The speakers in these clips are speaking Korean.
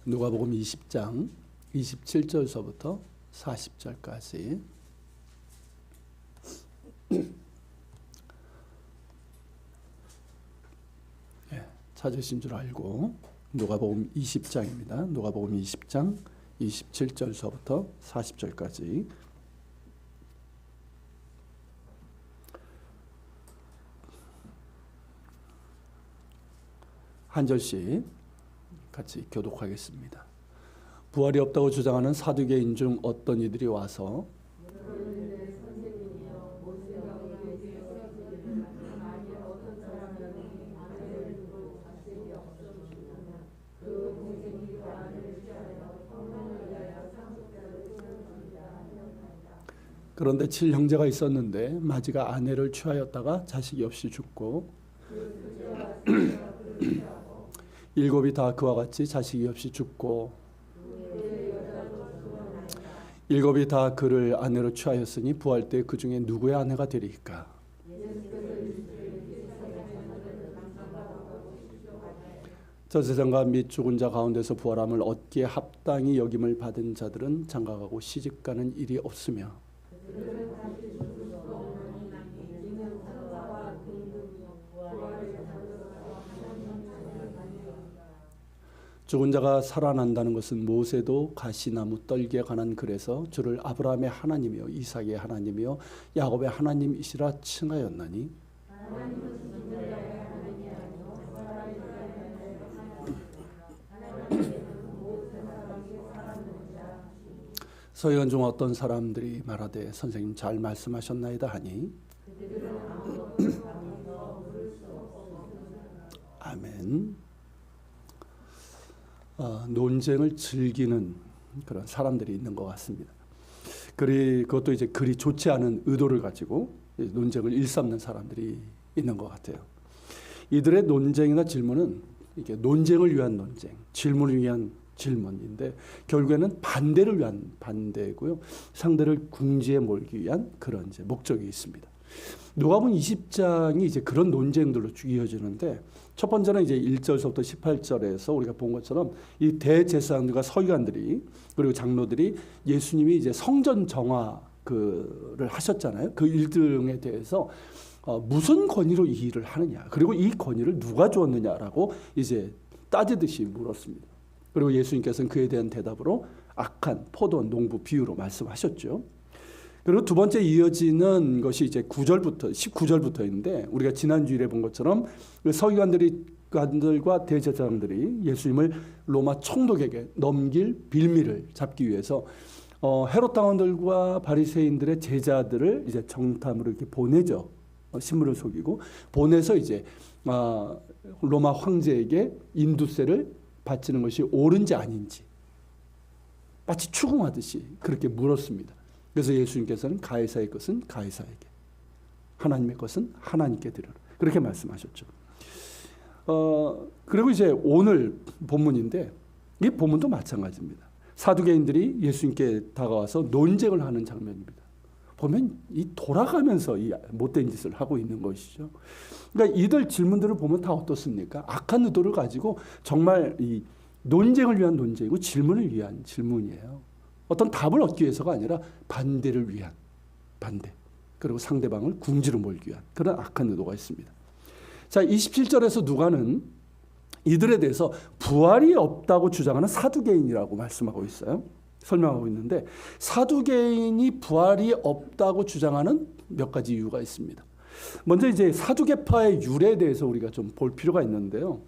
누가복음 20장 27절서부터 40절까지. 찾으신 줄 알고 누가복음 20장입니다. 누가복음 20장 27절서부터 40절까지. 한 절씩 같이 교독하겠습니다. 부활이 없다고 주장하는 사두개인 중 어떤 이들이 와서 그런데 7형제가 있었는데 마지가 아내를 취하였다가 자식이 없이 죽고 7이 다 그와 같이 자식이 없이 죽고 7이 다 그를 아내로 취하였으니 부활 때 그 중에 누구의 아내가 되리까? 저세상과 및 죽은 자 가운데서 부활함을 얻기에 합당히 여김을 받은 자들은 장가가고 시집가는 일이 없으며 죽은 자가 살아난다는 것은 모세도 가시나무 떨기에 관한 글에서 주를 아브라함의 하나님이요 이삭의 하나님이요 야곱의 하나님이시라 칭하였나니 서기관 중 어떤 사람들이 말하되 선생님 잘 말씀하셨나이다 하니 아멘. 논쟁을 즐기는 그런 사람들이 있는 것 같습니다. 그것도 이제 그리 좋지 않은 의도를 가지고 논쟁을 일삼는 사람들이 있는 것 같아요. 이들의 논쟁이나 질문은 이게 논쟁을 위한 논쟁, 질문을 위한 질문인데 결국에는 반대를 위한 반대고요. 상대를 궁지에 몰기 위한 그런 이제 목적이 있습니다. 누가복음 20장이 이제 그런 논쟁들로 이어지는데 첫 번째는 이제 1절서부터 18절에서 우리가 본 것처럼 이 대제사장들과 서기관들이 그리고 장로들이 예수님이 이제 성전 정화를 하셨잖아요. 그 일들에 대해서 무슨 권위로 이 일을 하느냐, 그리고 이 권위를 누가 주었느냐라고 이제 따지듯이 물었습니다. 그리고 예수님께서는 그에 대한 대답으로 악한 포도원 농부 비유로 말씀하셨죠. 그리고 두 번째 이어지는 것이 이제 9절부터 19절부터인데 우리가 지난 주일에 본 것처럼 서기관들과 대제사장들이 예수님을 로마 총독에게 넘길 빌미를 잡기 위해서 헤롯 당원들과 바리새인들의 제자들을 이제 정탐으로 이렇게 보내죠. 신문을 속이고 보내서 이제 로마 황제에게 인두세를 바치는 것이 옳은지 아닌지 마치 추궁하듯이 그렇게 물었습니다. 그래서 예수님께서는 가이사의 것은 가이사에게, 하나님의 것은 하나님께 드려라. 그렇게 말씀하셨죠. 그리고 이제 오늘 본문인데 이 본문도 마찬가지입니다. 사두개인들이 예수님께 다가와서 논쟁을 하는 장면입니다. 보면 이 돌아가면서 이 못된 짓을 하고 있는 것이죠. 그러니까 이들 질문들을 보면 다 어떻습니까? 악한 의도를 가지고 정말 이 논쟁을 위한 논쟁이고 질문을 위한 질문이에요. 어떤 답을 얻기 위해서가 아니라 반대를 위한 반대, 그리고 상대방을 궁지로 몰기 위한 그런 악한 의도가 있습니다. 자, 27절에서 누가는 이들에 대해서 부활이 없다고 주장하는 사두개인이라고 말씀하고 있어요. 설명하고 있는데 사두개인이 부활이 없다고 주장하는 몇 가지 이유가 있습니다. 먼저 이제 사두개파의 유래에 대해서 우리가 좀 볼 필요가 있는데요.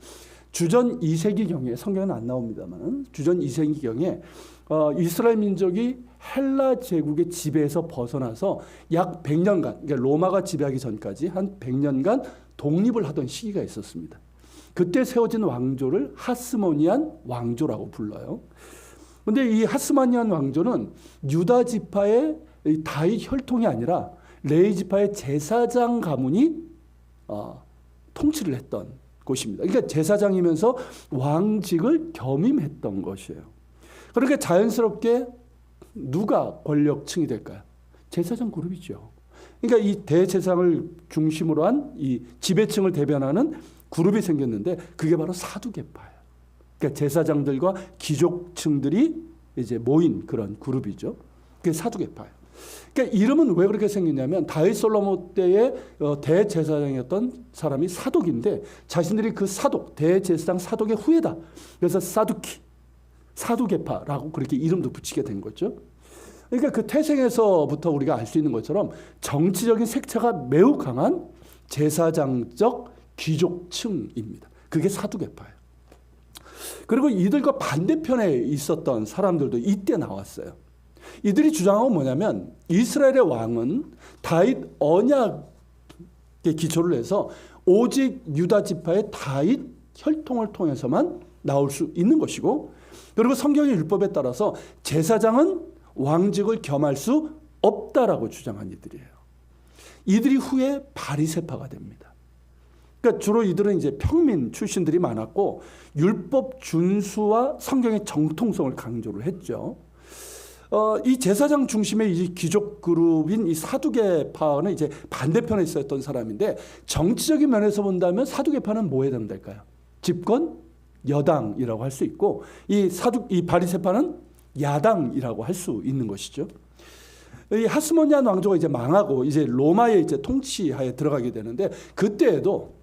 주전 2세기경에 성경은 안 나옵니다만 주전 2세기경에 이스라엘 민족이 헬라 제국의 지배에서 벗어나서 약 100년간, 그러니까 로마가 지배하기 전까지 한 100년간 독립을 하던 시기가 있었습니다. 그때 세워진 왕조를 하스모니안 왕조라고 불러요. 그런데 이 하스모니안 왕조는 유다 지파의 다윗 혈통이 아니라 레위 지파의 제사장 가문이 통치를 했던 곳입니다. 그러니까 제사장이면서 왕직을 겸임했던 것이에요. 그러니까 자연스럽게 누가 권력층이 될까요? 제사장 그룹이죠. 그러니까 이 대제사장을 중심으로 한 이 지배층을 대변하는 그룹이 생겼는데 그게 바로 사두개파예요. 그러니까 제사장들과 귀족층들이 이제 모인 그런 그룹이죠. 그게 사두개파예요. 그러니까 이름은 왜 그렇게 생겼냐면 다윗 솔로몬 때의 대제사장이었던 사람이 사독인데 자신들이 그 사독, 대제사장 사독의 후예다. 그래서 사두키, 사두개파라고 그렇게 이름도 붙이게 된 거죠. 그러니까 그 태생에서부터 우리가 알 수 있는 것처럼 정치적인 색채가 매우 강한 제사장적 귀족층입니다. 그게 사두개파예요. 그리고 이들과 반대편에 있었던 사람들도 이때 나왔어요. 이들이 주장한 건 뭐냐면 이스라엘의 왕은 다윗 언약에 기초를 해서 오직 유다 지파의 다윗 혈통을 통해서만 나올 수 있는 것이고, 그리고 성경의 율법에 따라서 제사장은 왕직을 겸할 수 없다라고 주장한 이들이에요. 이들이 후에 바리새파가 됩니다. 그러니까 주로 이들은 이제 평민 출신들이 많았고 율법 준수와 성경의 정통성을 강조를 했죠. 이 제사장 중심의 이 귀족 그룹인 이 사두개파는 이제 반대편에 있었던 사람인데 정치적인 면에서 본다면 사두개파는 뭐에 해당될까요? 집권 여당이라고 할 수 있고 이 바리새파는 야당이라고 할 수 있는 것이죠. 이 하스모니안 왕조가 이제 망하고 이제 로마의 이제 통치하에 들어가게 되는데 그때에도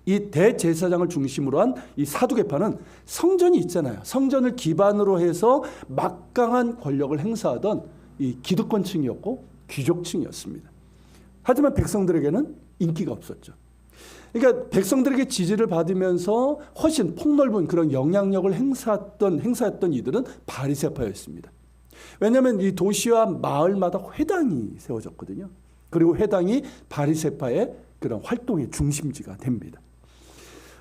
이 대제사장을 중심으로 한 이 사두개파는 성전이 있잖아요. 성전을 기반으로 해서 막강한 권력을 행사하던 이 기득권층이었고 귀족층이었습니다. 하지만 백성들에게는 인기가 없었죠. 그러니까 백성들에게 지지를 받으면서 훨씬 폭넓은 그런 영향력을 행사했던 이들은 바리새파였습니다. 왜냐하면 이 도시와 마을마다 회당이 세워졌거든요. 그리고 회당이 바리새파의 그런 활동의 중심지가 됩니다.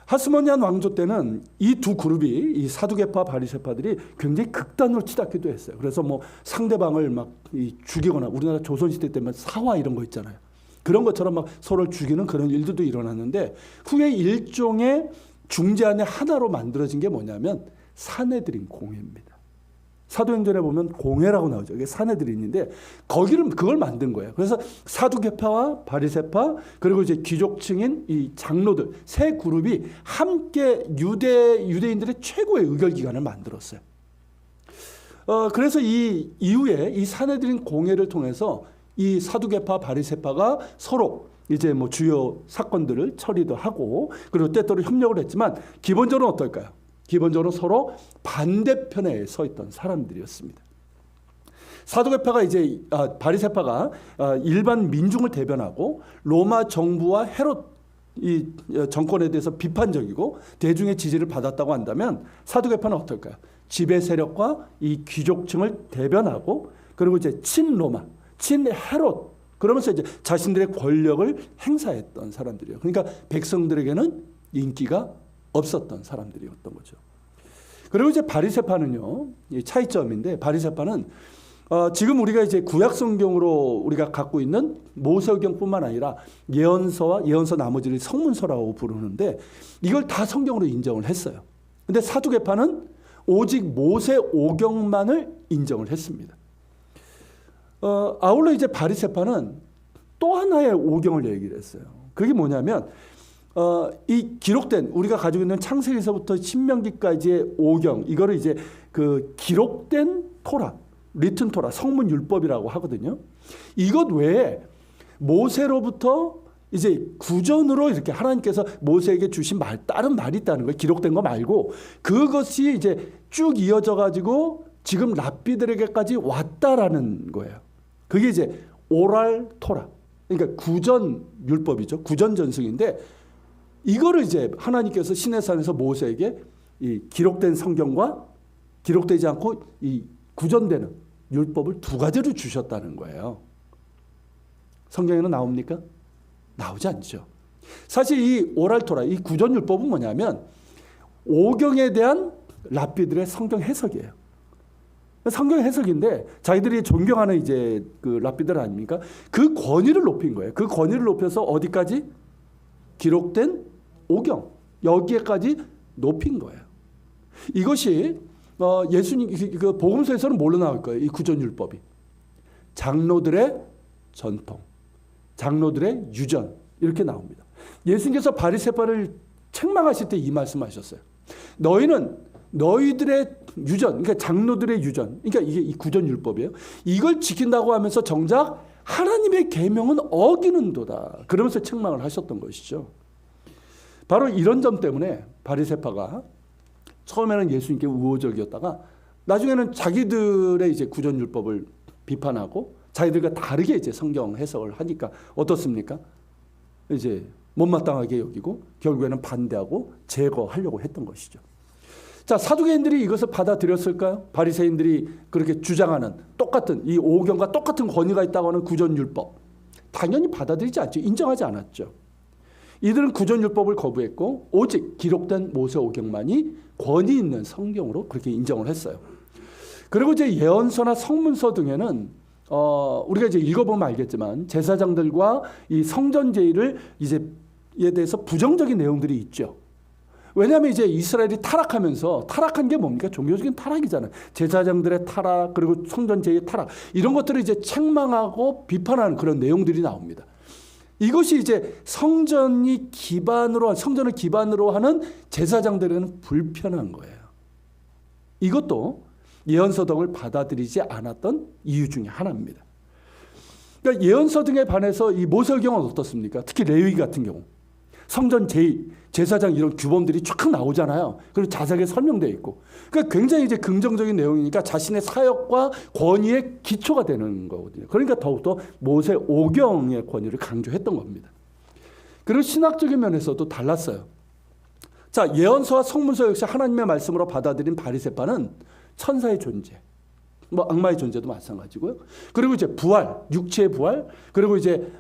하스모니안 왕조 때는 이 두 그룹이 이 사두개파 바리새파들이 굉장히 극단으로 치닫기도 했어요. 그래서 뭐 상대방을 막 죽이거나 우리나라 조선시대 때면 사화 이런 거 있잖아요. 그런 것처럼 막 서로를 죽이는 그런 일들도 일어났는데 후에 일종의 중재안의 하나로 만들어진 게 뭐냐면 사내들인 공회입니다. 사도행전에 보면 공회라고 나오죠. 이게 사내들인인데 그걸 만든 거예요. 그래서 사두개파와 바리새파 그리고 이제 귀족층인 이 장로들 세 그룹이 함께 유대인들의 최고의 의결 기관을 만들었어요. 그래서 이 이후에 이 사내들인 공회를 통해서 이 사두개파 바리새파가 서로 이제 뭐 주요 사건들을 처리도 하고 그리고 때때로 협력을 했지만 기본적으로 어떨까요? 기본적으로 서로 반대편에 서 있던 사람들이었습니다. 사두개파가 이제 바리새파가 일반 민중을 대변하고 로마 정부와 헤롯 이 정권에 대해서 비판적이고 대중의 지지를 받았다고 한다면 사두개파는 어떨까요? 지배 세력과 이 귀족층을 대변하고 그리고 이제 친로마, 친헤롯 그러면서 이제 자신들의 권력을 행사했던 사람들이에요. 그러니까 백성들에게는 인기가 없었던 사람들이었던 거죠. 그리고 이제 바리새파는요, 이 차이점인데 바리새파는 지금 우리가 이제 구약 성경으로 우리가 갖고 있는 모세오경뿐만 아니라 예언서 나머지를 성문서라고 부르는데 이걸 다 성경으로 인정을 했어요. 근데 사두개파는 오직 모세오경만을 인정을 했습니다. 아울러 이제 바리새파는 또 하나의 오경을 얘기를 했어요. 그게 뭐냐면 이 기록된 우리가 가지고 있는 창세기서부터 신명기까지의 오경 이거를 이제 그 기록된 토라, 리튼 토라, 성문 율법이라고 하거든요. 이것 외에 모세로부터 이제 구전으로 이렇게 하나님께서 모세에게 주신 다른 말이 있다는 거예요. 기록된 거 말고 그것이 이제 쭉 이어져 가지고 지금 랍비들에게까지 왔다라는 거예요. 그게 이제 오랄 토라. 그러니까 구전 율법이죠. 구전 전승인데 이거를 이제 하나님께서 시내산에서 모세에게 이 기록된 성경과 기록되지 않고 이 구전되는 율법을 두 가지를 주셨다는 거예요. 성경에는 나옵니까? 나오지 않죠. 사실 이 오랄토라, 이 구전 율법은 뭐냐면 오경에 대한 랍비들의 성경 해석이에요. 성경 해석인데 자기들이 존경하는 이제 그 랍비들 아닙니까? 그 권위를 높인 거예요. 그 권위를 높여서 어디까지? 기록된 오경 여기에까지 높인 거예요. 이것이 예수님 그 복음서에서는 뭘로 나올 거예요? 이 구전율법이 장로들의 전통, 장로들의 유전 이렇게 나옵니다. 예수님께서 바리새파를 책망하실 때 이 말씀하셨어요. 너희는 너희들의 유전, 그러니까 장로들의 유전, 그러니까 이게 이 구전율법이에요. 이걸 지킨다고 하면서 정작 하나님의 계명은 어기는도다. 그러면서 책망을 하셨던 것이죠. 바로 이런 점 때문에 바리새파가 처음에는 예수님께 우호적이었다가 나중에는 자기들의 이제 구전율법을 비판하고 자기들과 다르게 이제 성경 해석을 하니까 어떻습니까? 이제 못마땅하게 여기고 결국에는 반대하고 제거하려고 했던 것이죠. 자, 사두개인들이 이것을 받아들였을까요? 바리새인들이 그렇게 주장하는 똑같은 이 오경과 똑같은 권위가 있다고 하는 구전율법, 당연히 받아들이지 않죠. 인정하지 않았죠. 이들은 구전율법을 거부했고 오직 기록된 모세오경만이 권위 있는 성경으로 그렇게 인정을 했어요. 그리고 이제 예언서나 성문서 등에는 우리가 이제 읽어보면 알겠지만 제사장들과 이 성전 제의를 이제에 대해서 부정적인 내용들이 있죠. 왜냐하면 이제 이스라엘이 타락하면서 타락한 게 뭡니까? 종교적인 타락이잖아요. 제사장들의 타락, 그리고 성전 제의의 타락, 이런 것들을 이제 책망하고 비판하는 그런 내용들이 나옵니다. 이것이 이제 성전을 기반으로 하는 제사장들에는 불편한 거예요. 이것도 예언서 등을 받아들이지 않았던 이유 중에 하나입니다. 그러니까 예언서 등에 반해서 이 모세오경은 어떻습니까? 특히 레위기 같은 경우 성전 제의, 제사장 이런 규범들이 쫙 나오잖아요. 그리고 자세하게 설명되어 있고, 그러니까 굉장히 이제 긍정적인 내용이니까 자신의 사역과 권위의 기초가 되는 거거든요. 그러니까 더욱더 모세오경의 권위를 강조했던 겁니다. 그리고 신학적인 면에서도 달랐어요. 자, 예언서와 성문서 역시 하나님의 말씀으로 받아들인 바리새파는 천사의 존재, 뭐 악마의 존재도 마찬가지고요. 그리고 이제 부활, 육체의 부활, 그리고 이제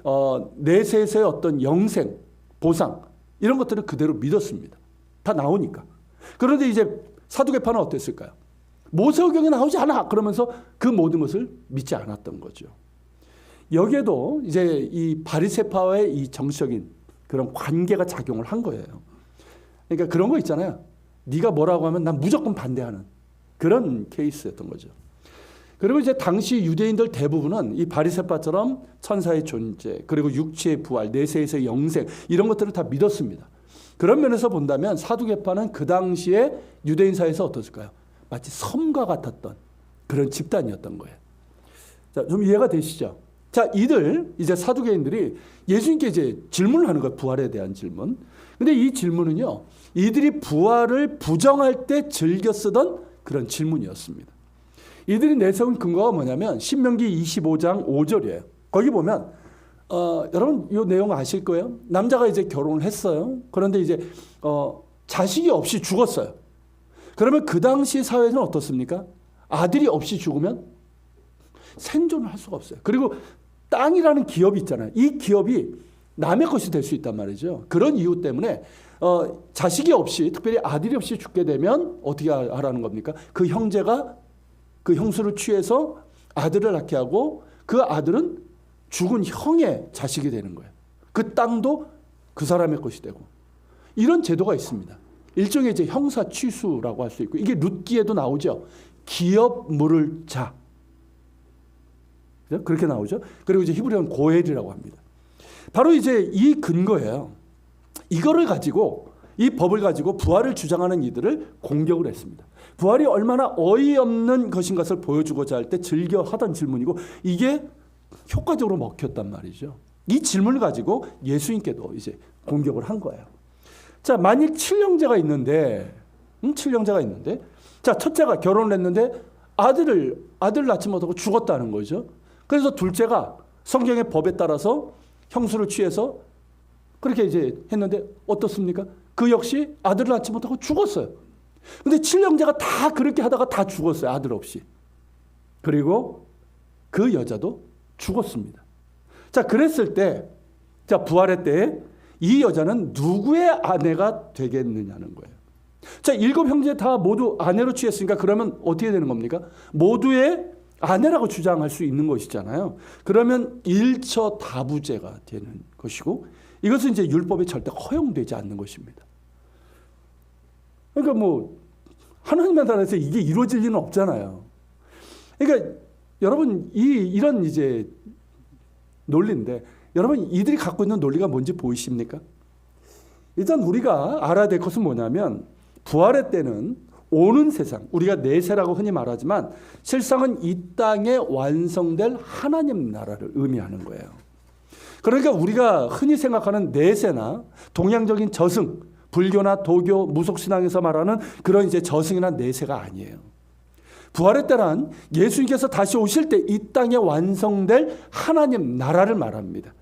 내세에서의 어떤 영생, 보상, 이런 것들을 그대로 믿었습니다. 다 나오니까. 그런데 이제 사두개파는 어땠을까요? 모세오경에 나오지 않아! 그러면서 그 모든 것을 믿지 않았던 거죠. 여기에도 이제 이 바리새파와의 이 정치적인 그런 관계가 작용을 한 거예요. 그러니까 그런 거 있잖아요. 네가 뭐라고 하면 난 무조건 반대하는 그런 케이스였던 거죠. 그리고 이제 당시 유대인들 대부분은 이 바리새파처럼 천사의 존재, 그리고 육체의 부활, 내세에서의 영생, 이런 것들을 다 믿었습니다. 그런 면에서 본다면 사두개파는 그 당시에 유대인 사회에서 어떻을까요? 마치 섬과 같았던 그런 집단이었던 거예요. 자, 좀 이해가 되시죠? 자, 이제 사두개인들이 예수님께 이제 질문을 하는 거예요. 부활에 대한 질문. 근데 이 질문은요, 이들이 부활을 부정할 때 즐겨 쓰던 그런 질문이었습니다. 이들이 내세운 근거가 뭐냐면 신명기 25장 5절이에요. 거기 보면 여러분 이 내용 아실 거예요. 남자가 이제 결혼을 했어요. 그런데 이제 자식이 없이 죽었어요. 그러면 그 당시 사회는 어떻습니까? 아들이 없이 죽으면 생존을 할 수가 없어요. 그리고 땅이라는 기업이 있잖아요. 이 기업이 남의 것이 될 수 있단 말이죠. 그런 이유 때문에 자식이 없이, 특별히 아들이 없이 죽게 되면 어떻게 하라는 겁니까? 그 형제가 그 형수를 취해서 아들을 낳게 하고 그 아들은 죽은 형의 자식이 되는 거예요. 그 땅도 그 사람의 것이 되고, 이런 제도가 있습니다. 일종의 이제 형사 취수라고 할 수 있고, 이게 룻기에도 나오죠. 기업 물을 자, 그렇게 나오죠. 그리고 이제 히브리어는 고엘이라고 합니다. 바로 이제 이 근거예요. 이거를 가지고, 이 법을 가지고 부활을 주장하는 이들을 공격을 했습니다. 부활이 얼마나 어이없는 것인 것을 보여주고자 할 때 즐겨 하던 질문이고, 이게 효과적으로 먹혔단 말이죠. 이 질문을 가지고 예수님께도 이제 공격을 한 거예요. 자, 만일 칠형제가 있는데, 자, 첫째가 결혼을 했는데 아들을 낳지 못하고 죽었다는 거죠. 그래서 둘째가 성경의 법에 따라서 형수를 취해서 그렇게 이제 했는데 어떻습니까? 그 역시 아들을 낳지 못하고 죽었어요. 근데 칠형제가 다 그렇게 하다가 다 죽었어요. 아들 없이. 그리고 그 여자도 죽었습니다. 자, 그랬을 때, 자, 부활의 때에 이 여자는 누구의 아내가 되겠느냐는 거예요. 자, 7형제 다 모두 아내로 취했으니까 그러면 어떻게 되는 겁니까? 모두의 아내라고 주장할 수 있는 것이잖아요. 그러면 일처다부제가 되는 것이고, 이것은 이제 율법에 절대 허용되지 않는 것입니다. 그러니까 뭐 하나님의 나라에서 이게 이루어질 리는 없잖아요. 그러니까 여러분 이런 이제 논리인데, 여러분 이들이 갖고 있는 논리가 뭔지 보이십니까? 일단 우리가 알아야 될 것은 뭐냐면, 부활의 때는 오는 세상, 우리가 내세라고 흔히 말하지만 실상은 이 땅에 완성될 하나님 나라를 의미하는 거예요. 그러니까 우리가 흔히 생각하는 내세나 동양적인 저승, 불교나 도교, 무속신앙에서 말하는 그런 이제 저승이나 내세가 아니에요. 부활의 때란 예수님께서 다시 오실 때 이 땅에 완성될 하나님 나라를 말합니다.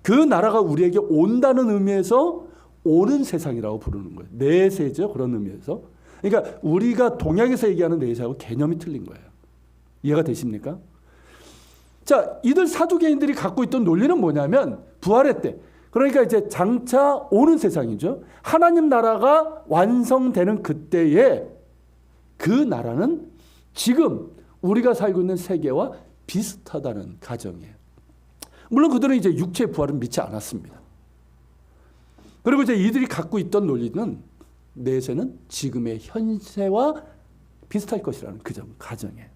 그 나라가 우리에게 온다는 의미에서 오는 세상이라고 부르는 거예요. 내세죠. 그런 의미에서. 그러니까 우리가 동양에서 얘기하는 내세하고 개념이 틀린 거예요. 이해가 되십니까? 자, 이들 사두개인들이 갖고 있던 논리는 뭐냐면 부활의 때, 그러니까 이제 장차 오는 세상이죠. 하나님 나라가 완성되는 그때에 그 나라는 지금 우리가 살고 있는 세계와 비슷하다는 가정이에요. 물론 그들은 이제 육체의 부활은 믿지 않았습니다. 그리고 이제 이들이 갖고 있던 논리는 내세는 지금의 현세와 비슷할 것이라는 그 점, 가정이에요.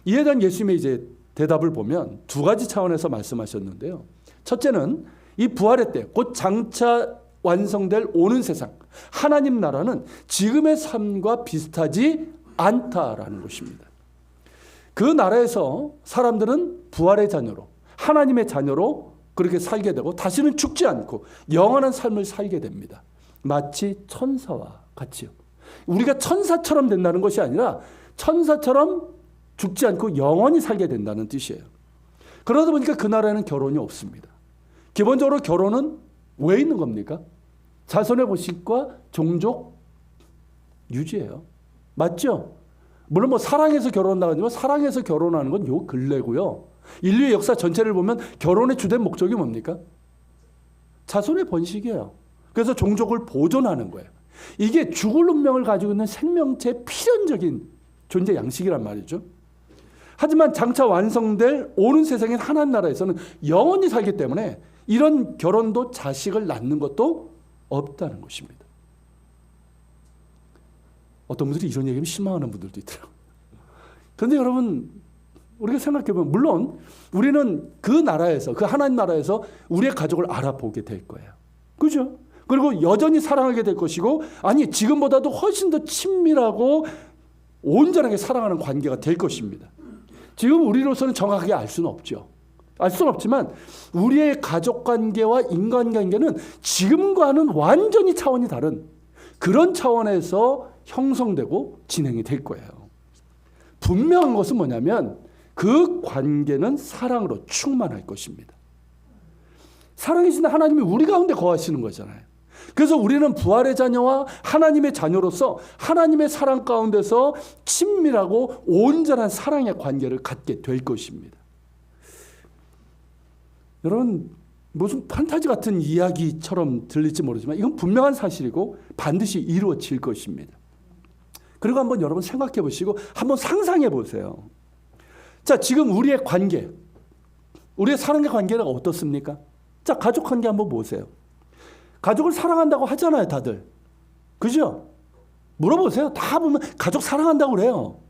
이에 대한 예수님의 이제 대답을 보면 두 가지 차원에서 말씀하셨는데요. 첫째는 이 부활의 때, 곧 장차 완성될 오는 세상, 하나님 나라는 지금의 삶과 비슷하지 않다라는 것입니다. 그 나라에서 사람들은 부활의 자녀로, 하나님의 자녀로 그렇게 살게 되고 다시는 죽지 않고 영원한 삶을 살게 됩니다. 마치 천사와 같이요. 우리가 천사처럼 된다는 것이 아니라 천사처럼 죽지 않고 영원히 살게 된다는 뜻이에요. 그러다 보니까 그 나라에는 결혼이 없습니다. 기본적으로 결혼은 왜 있는 겁니까? 자손의 보식과 종족 유지예요. 맞죠? 물론 뭐 사랑해서 결혼한다지만 사랑해서 결혼하는 건 요 근래고요. 인류의 역사 전체를 보면 결혼의 주된 목적이 뭡니까? 자손의 번식이에요. 그래서 종족을 보존하는 거예요. 이게 죽을 운명을 가지고 있는 생명체의 필연적인 존재 양식이란 말이죠. 하지만 장차 완성될 오는 세상인 하나님 나라에서는 영원히 살기 때문에 이런 결혼도 자식을 낳는 것도 없다는 것입니다. 어떤 분들이 이런 얘기하면 실망하는 분들도 있더라고요. 그런데 여러분, 우리가 생각해보면 물론 우리는 그 나라에서, 그 하나님 나라에서 우리의 가족을 알아보게 될 거예요. 그죠? 그리고 여전히 사랑하게 될 것이고, 아니 지금보다도 훨씬 더 친밀하고 온전하게 사랑하는 관계가 될 것입니다. 지금 우리로서는 정확하게 알 수는 없죠. 알 수는 없지만 우리의 가족관계와 인간관계는 지금과는 완전히 차원이 다른 그런 차원에서 형성되고 진행이 될 거예요. 분명한 것은 뭐냐면 그 관계는 사랑으로 충만할 것입니다. 사랑이신 하나님이 우리 가운데 거하시는 거잖아요. 그래서 우리는 부활의 자녀와 하나님의 자녀로서 하나님의 사랑 가운데서 친밀하고 온전한 사랑의 관계를 갖게 될 것입니다. 여러분, 무슨 판타지 같은 이야기처럼 들릴지 모르지만 이건 분명한 사실이고 반드시 이루어질 것입니다. 그리고 한번 여러분 생각해 보시고 한번 상상해 보세요. 자, 지금 우리의 관계, 우리의 사랑의 관계가 어떻습니까? 자, 가족 관계 한번 보세요. 가족을 사랑한다고 하잖아요, 다들. 그죠? 물어보세요. 다 보면 가족 사랑한다고 그래요.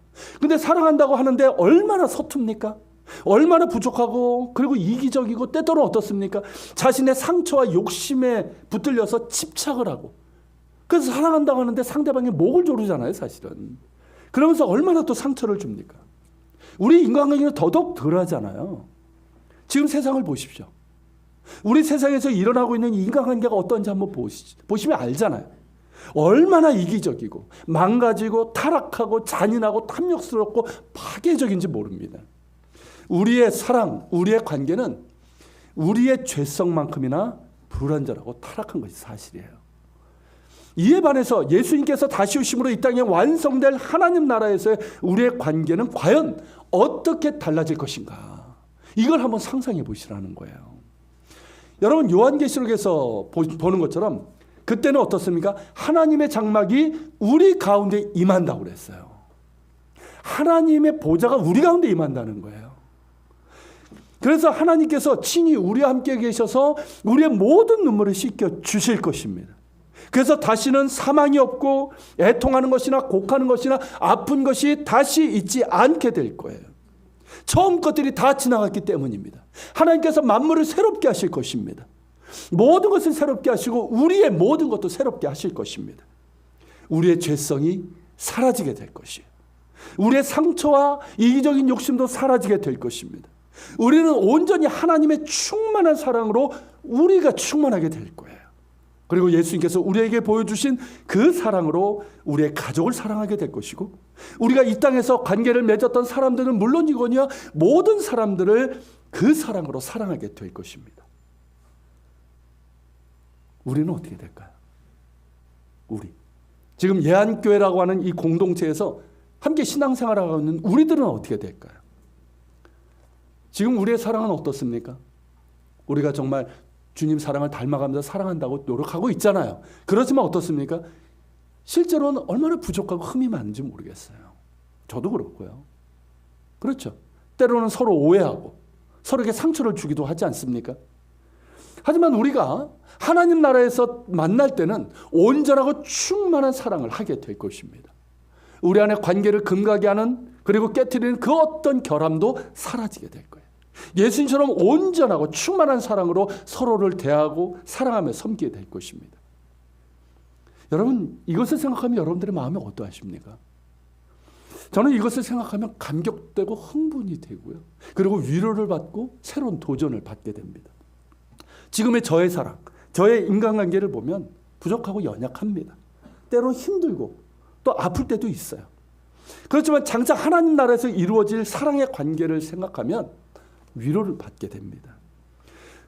근데 사랑한다고 하는데 얼마나 서툽니까? 얼마나 부족하고 그리고 이기적이고 때때로 어떻습니까? 자신의 상처와 욕심에 붙들려서 집착을 하고 그래서 사랑한다고 하는데 상대방의 목을 조르잖아요, 사실은. 그러면서 얼마나 또 상처를 줍니까? 우리 인간관계는 더더욱 덜하잖아요. 지금 세상을 보십시오. 우리 세상에서 일어나고 있는 인간관계가 어떤지 한번 보시면 알잖아요. 얼마나 이기적이고 망가지고 타락하고 잔인하고 탐욕스럽고 파괴적인지 모릅니다. 우리의 사랑, 우리의 관계는 우리의 죄성만큼이나 불완전하고 타락한 것이 사실이에요. 이에 반해서 예수님께서 다시 오심으로 이 땅에 완성될 하나님 나라에서의 우리의 관계는 과연 어떻게 달라질 것인가? 이걸 한번 상상해 보시라는 거예요. 여러분, 요한계시록에서 보는 것처럼 그때는 어떻습니까? 하나님의 장막이 우리 가운데 임한다고 그랬어요. 하나님의 보좌가 우리 가운데 임한다는 거예요. 그래서 하나님께서 친히 우리와 함께 계셔서 우리의 모든 눈물을 씻겨 주실 것입니다. 그래서 다시는 사망이 없고 애통하는 것이나 곡하는 것이나 아픈 것이 다시 있지 않게 될 거예요. 처음 것들이 다 지나갔기 때문입니다. 하나님께서 만물을 새롭게 하실 것입니다. 모든 것을 새롭게 하시고 우리의 모든 것도 새롭게 하실 것입니다. 우리의 죄성이 사라지게 될 것이에요. 우리의 상처와 이기적인 욕심도 사라지게 될 것입니다. 우리는 온전히 하나님의 충만한 사랑으로 우리가 충만하게 될 거예요. 그리고 예수님께서 우리에게 보여주신 그 사랑으로 우리의 가족을 사랑하게 될 것이고, 우리가 이 땅에서 관계를 맺었던 사람들은 물론이거니와 모든 사람들을 그 사랑으로 사랑하게 될 것입니다. 우리는 어떻게 될까요? 우리 지금 예한교회라고 하는 이 공동체에서 함께 신앙생활하고 있는 우리들은 어떻게 될까요? 지금 우리의 사랑은 어떻습니까? 우리가 정말 주님 사랑을 닮아가면서 사랑한다고 노력하고 있잖아요. 그렇지만 어떻습니까? 실제로는 얼마나 부족하고 흠이 많은지 모르겠어요. 저도 그렇고요. 그렇죠. 때로는 서로 오해하고 서로에게 상처를 주기도 하지 않습니까? 하지만 우리가 하나님 나라에서 만날 때는 온전하고 충만한 사랑을 하게 될 것입니다. 우리 안에 관계를 금가게 하는, 그리고 깨트리는 그 어떤 결함도 사라지게 될 거예요. 예수님처럼 온전하고 충만한 사랑으로 서로를 대하고 사랑하며 섬기게 될 것입니다. 여러분, 이것을 생각하면 여러분들의 마음이 어떠하십니까? 저는 이것을 생각하면 감격되고 흥분이 되고요. 그리고 위로를 받고 새로운 도전을 받게 됩니다. 지금의 저의 사랑, 저의 인간관계를 보면 부족하고 연약합니다. 때로 힘들고 또 아플 때도 있어요. 그렇지만 장차 하나님 나라에서 이루어질 사랑의 관계를 생각하면 위로를 받게 됩니다.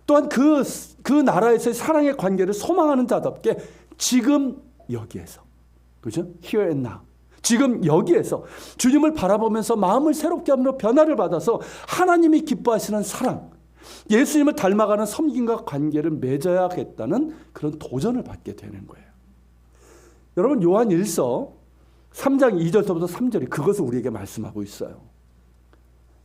또한 그 나라에서의 사랑의 관계를 소망하는 자답게 지금 여기에서, 그죠? Here and now. 지금 여기에서 주님을 바라보면서 마음을 새롭게 함으로 변화를 받아서 하나님이 기뻐하시는 사랑, 예수님을 닮아가는 섬김과 관계를 맺어야겠다는 그런 도전을 받게 되는 거예요. 여러분, 요한 1서 3장 2절부터 3절이 그것을 우리에게 말씀하고 있어요.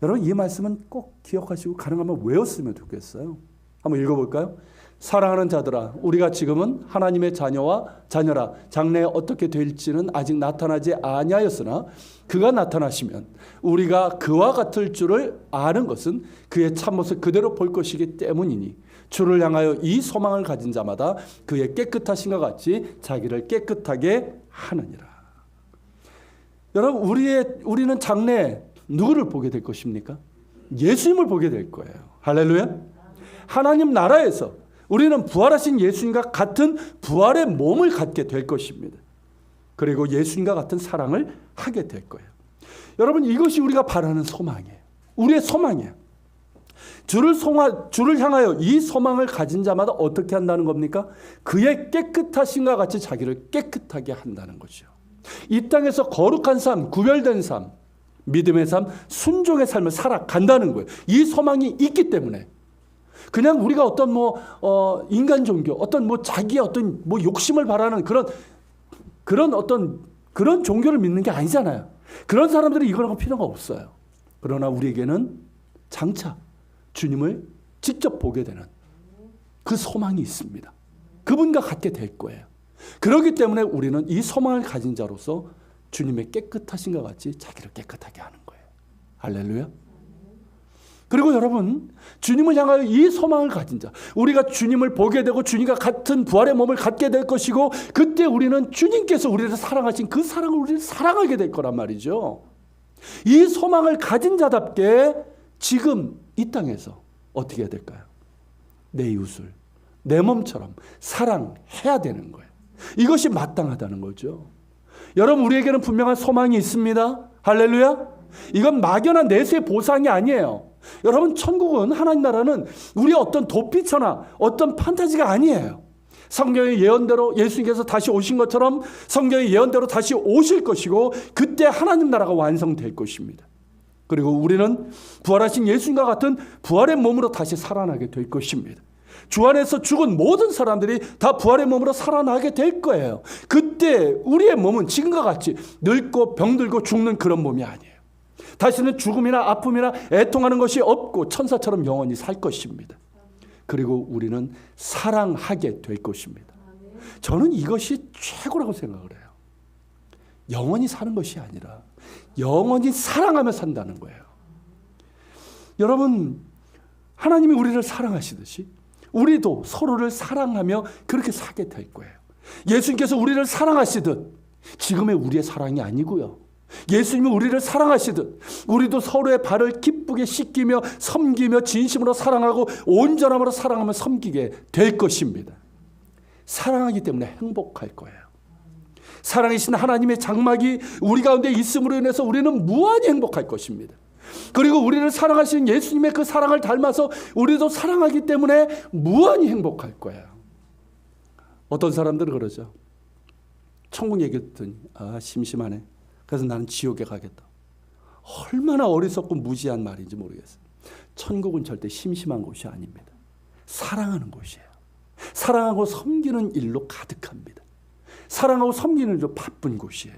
여러분, 이 말씀은 꼭 기억하시고 가능하면 외웠으면 좋겠어요. 한번 읽어볼까요? 사랑하는 자들아, 우리가 지금은 하나님의 자녀라. 장래에 어떻게 될지는 아직 나타나지 아니하였으나 그가 나타나시면 우리가 그와 같을 줄을 아는 것은 그의 참모습 그대로 볼 것이기 때문이니 주를 향하여 이 소망을 가진 자마다 그의 깨끗하신과 같이 자기를 깨끗하게 하느니라. 여러분, 우리는 장래에 누구를 보게 될 것입니까? 예수님을 보게 될 거예요. 할렐루야. 하나님 나라에서 우리는 부활하신 예수님과 같은 부활의 몸을 갖게 될 것입니다. 그리고 예수님과 같은 사랑을 하게 될 거예요. 여러분, 이것이 우리가 바라는 소망이에요. 우리의 소망이에요. 주를 향하여 이 소망을 가진 자마다 어떻게 한다는 겁니까? 그의 깨끗하심과 같이 자기를 깨끗하게 한다는 거죠. 이 땅에서 거룩한 삶, 구별된 삶, 믿음의 삶, 순종의 삶을 살아간다는 거예요. 이 소망이 있기 때문에 그냥 우리가 어떤 인간 종교, 어떤 자기의 어떤 욕심을 바라는 그런 종교를 믿는 게 아니잖아요. 그런 사람들이 이거라고 필요가 없어요. 그러나 우리에게는 장차 주님을 직접 보게 되는 그 소망이 있습니다. 그분과 같게 될 거예요. 그렇기 때문에 우리는 이 소망을 가진 자로서 주님의 깨끗하신과 같이 자기를 깨끗하게 하는 거예요. 할렐루야. 그리고 여러분, 주님을 향하여 이 소망을 가진 자, 우리가 주님을 보게 되고 주님과 같은 부활의 몸을 갖게 될 것이고, 그때 우리는 주님께서 우리를 사랑하신 그 사랑을 우리를 사랑하게 될 거란 말이죠. 이 소망을 가진 자답게 지금 이 땅에서 어떻게 해야 될까요? 내 이웃을 내 몸처럼 사랑해야 되는 거예요. 이것이 마땅하다는 거죠. 여러분, 우리에게는 분명한 소망이 있습니다. 할렐루야. 이건 막연한 내세의 보상이 아니에요. 여러분, 천국은, 하나님 나라는 우리의 어떤 도피처나 어떤 판타지가 아니에요. 성경의 예언대로 예수님께서 다시 오신 것처럼 성경의 예언대로 다시 오실 것이고, 그때 하나님 나라가 완성될 것입니다. 그리고 우리는 부활하신 예수님과 같은 부활의 몸으로 다시 살아나게 될 것입니다. 주 안에서 죽은 모든 사람들이 다 부활의 몸으로 살아나게 될 거예요. 그때 우리의 몸은 지금과 같이 늙고 병들고 죽는 그런 몸이 아니에요. 다시는 죽음이나 아픔이나 애통하는 것이 없고 천사처럼 영원히 살 것입니다. 그리고 우리는 사랑하게 될 것입니다. 저는 이것이 최고라고 생각을 해요. 영원히 사는 것이 아니라 영원히 사랑하며 산다는 거예요. 여러분, 하나님이 우리를 사랑하시듯이 우리도 서로를 사랑하며 그렇게 살게 될 거예요. 예수님께서 우리를 사랑하시듯 지금의 우리의 사랑이 아니고요. 예수님이 우리를 사랑하시듯 우리도 서로의 발을 기쁘게 씻기며 섬기며 진심으로 사랑하고 온전함으로 사랑하며 섬기게 될 것입니다. 사랑하기 때문에 행복할 거예요. 사랑이신 하나님의 장막이 우리 가운데 있음으로 인해서 우리는 무한히 행복할 것입니다. 그리고 우리를 사랑하시는 예수님의 그 사랑을 닮아서 우리도 사랑하기 때문에 무한히 행복할 거예요. 어떤 사람들은 그러죠. 천국 얘기했더니 심심하네. 그래서 나는 지옥에 가겠다. 얼마나 어리석고 무지한 말인지 모르겠어요. 천국은 절대 심심한 곳이 아닙니다. 사랑하는 곳이에요. 사랑하고 섬기는 일로 가득합니다. 사랑하고 섬기는 일로 바쁜 곳이에요.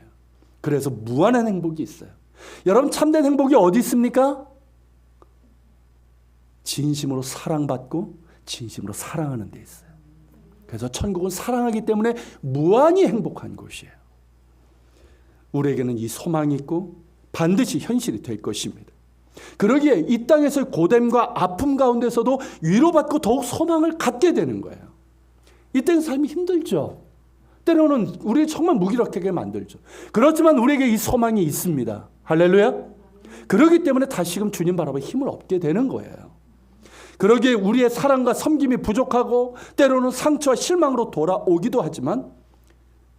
그래서 무한한 행복이 있어요. 여러분, 참된 행복이 어디 있습니까? 진심으로 사랑받고 진심으로 사랑하는 데 있어요. 그래서 천국은 사랑하기 때문에 무한히 행복한 곳이에요. 우리에게는 이 소망이 있고 반드시 현실이 될 것입니다. 그러기에 이 땅에서의 고됨과 아픔 가운데서도 위로받고 더욱 소망을 갖게 되는 거예요. 이 땅의 삶이 힘들죠. 때로는 우리 정말 무기력하게 만들죠. 그렇지만 우리에게 이 소망이 있습니다. 할렐루야. 그렇기 때문에 다시금 주님 바라봐 힘을 얻게 되는 거예요. 그러기에 우리의 사랑과 섬김이 부족하고 때로는 상처와 실망으로 돌아오기도 하지만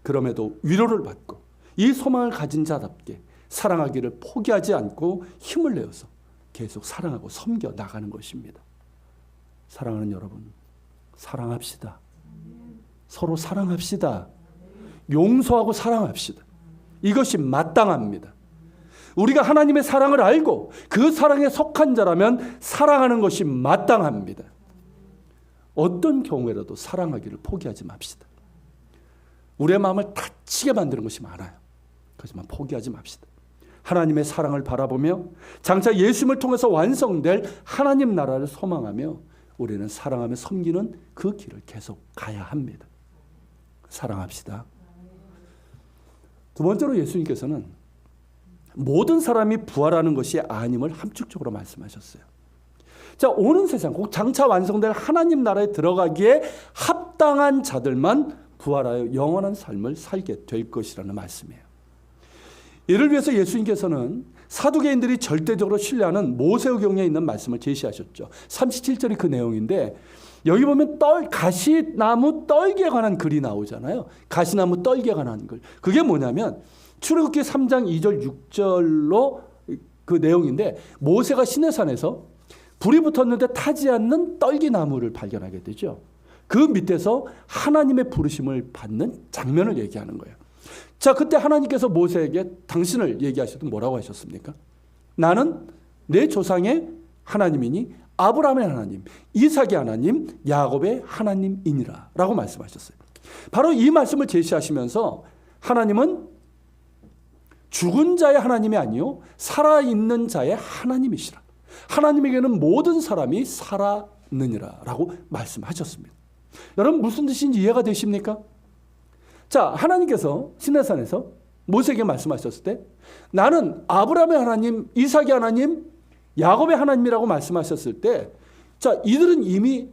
그럼에도 위로를 받고 이 소망을 가진 자답게 사랑하기를 포기하지 않고 힘을 내어서 계속 사랑하고 섬겨 나가는 것입니다. 사랑하는 여러분, 사랑합시다. 서로 사랑합시다. 용서하고 사랑합시다. 이것이 마땅합니다. 우리가 하나님의 사랑을 알고 그 사랑에 속한 자라면 사랑하는 것이 마땅합니다. 어떤 경우에라도 사랑하기를 포기하지 맙시다. 우리의 마음을 다치게 만드는 것이 많아요. 그렇지만 포기하지 맙시다. 하나님의 사랑을 바라보며 장차 예수님을 통해서 완성될 하나님 나라를 소망하며 우리는 사랑하며 섬기는 그 길을 계속 가야 합니다. 사랑합시다. 두 번째로 예수님께서는 모든 사람이 부활하는 것이 아님을 함축적으로 말씀하셨어요. 자, 오는 세상 곧 장차 완성될 하나님 나라에 들어가기에 합당한 자들만 부활하여 영원한 삶을 살게 될 것이라는 말씀이에요. 이를 위해서 예수님께서는 사두개인들이 절대적으로 신뢰하는 모세오경에 있는 말씀을 제시하셨죠. 37절이 그 내용인데 여기 보면 가시나무 떨기에 관한 글이 나오잖아요. 가시나무 떨기에 관한 글. 그게 뭐냐면 출애굽기 3장 2절 6절로 그 내용인데 모세가 시내산에서 불이 붙었는데 타지 않는 떨기나무를 발견하게 되죠. 그 밑에서 하나님의 부르심을 받는 장면을 얘기하는 거예요. 자, 그때 하나님께서 모세에게 당신을 얘기하셔도 뭐라고 하셨습니까? 나는 내 조상의 하나님이니 아브라함의 하나님, 이삭의 하나님, 야곱의 하나님이니라 라고 말씀하셨어요. 바로 이 말씀을 제시하시면서 하나님은 죽은 자의 하나님이 아니요 살아있는 자의 하나님이시라. 하나님에게는 모든 사람이 살아느니라 라고 말씀하셨습니다. 여러분, 무슨 뜻인지 이해가 되십니까? 자, 하나님께서 시내산에서 모세에게 말씀하셨을 때 나는 아브라함의 하나님, 이삭의 하나님, 야곱의 하나님이라고 말씀하셨을 때 자, 이들은 이미